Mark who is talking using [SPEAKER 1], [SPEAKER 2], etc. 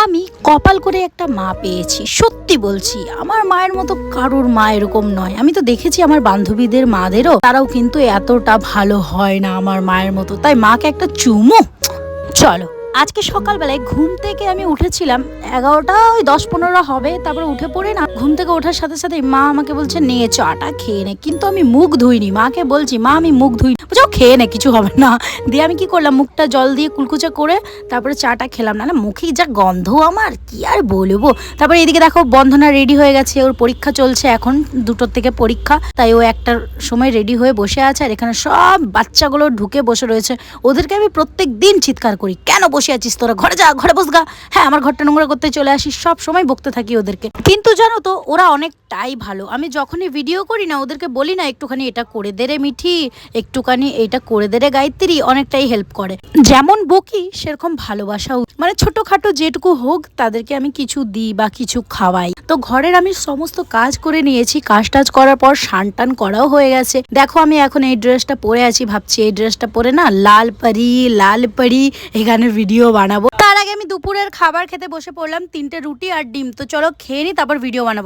[SPEAKER 1] আমি কপাল করে একটা মা পেয়েছি, সত্যি বলছি। আমার মায়ের মতো কারুর মা এরকম নয়। আমি তো দেখেছি আমার বান্ধবীদের মাদেরও, তারাও কিন্তু এতটা ভালো হয় না আমার মায়ের মতো। তাই মাকে একটা চুমু। চলো, আজকে সকালবেলায় ঘুম থেকে আমি উঠেছিলাম 11টা ওই 10-15 হবে। তারপরে উঠে পড়ে না, ঘুম থেকে ওঠার সাথে সাথে মা আমাকে বলছে নে চাটা খেয়ে নে। কিন্তু আমি মুখ ধুইনি, মাকে বলছি মা আমি মুখ ধুই, বুঝাও খেয়ে নে, কিছু হবে না। দিয়ে আমি কি করলাম, মুখটা জল দিয়ে কুলকুচা করে তারপরে চাটা খেলাম। না মুখে যা গন্ধ আমার, কি আর বলবো। তারপরে এদিকে দেখো বন্ধনা রেডি হয়ে গেছে, ওর পরীক্ষা চলছে এখন, 2টোর থেকে পরীক্ষা। তাই ও একটার সময় রেডি হয়ে বসে আছে, আর এখানে সব বাচ্চাগুলো ঢুকে বসে রয়েছে। ওদেরকে আমি প্রত্যেক দিন চিৎকার করি, কেন বসে আছিস তোরা, ঘরে যা, ঘরে বস গা। হ্যাঁ, আমার ঘরটা নোংরা করতে চলে আসিস, সব সময় বকতে থাকি ওদেরকে। কিন্তু জানো তো ওরা অনেকটাই ভালো। আমি যখনই ভিডিও করি না, ওদেরকে বলি না একটুখানি এটা করে দে রে মিঠি, একটুখানি এটা করে দে রে গায়ত্রী, অনেকটাই হেল্প করে। যেমন বকি সেরকম ভালোবাসাও, মানে ছোটখাটো যেটুকু হোক তাদেরকে আমি কিছু দিই বা কিছু খাওয়াই। তো ঘরের আমি সমস্ত কাজ করে নিয়েছি, কাজ টাজ করার পর স্নান টান করাও হয়ে গেছে। দেখো আমি এখন এই ড্রেসটা পরে আছি, ভাবছি এই ড্রেসটা পরে না লাল পরি এখানে ভিডিও বানাবো। তার আগে আমি দুপুরের খাবার খেতে বসে পড়লাম, 3টে রুটি আর ডিম। তো চলো খেয়ে নি, তারপর ভিডিও বানাবো।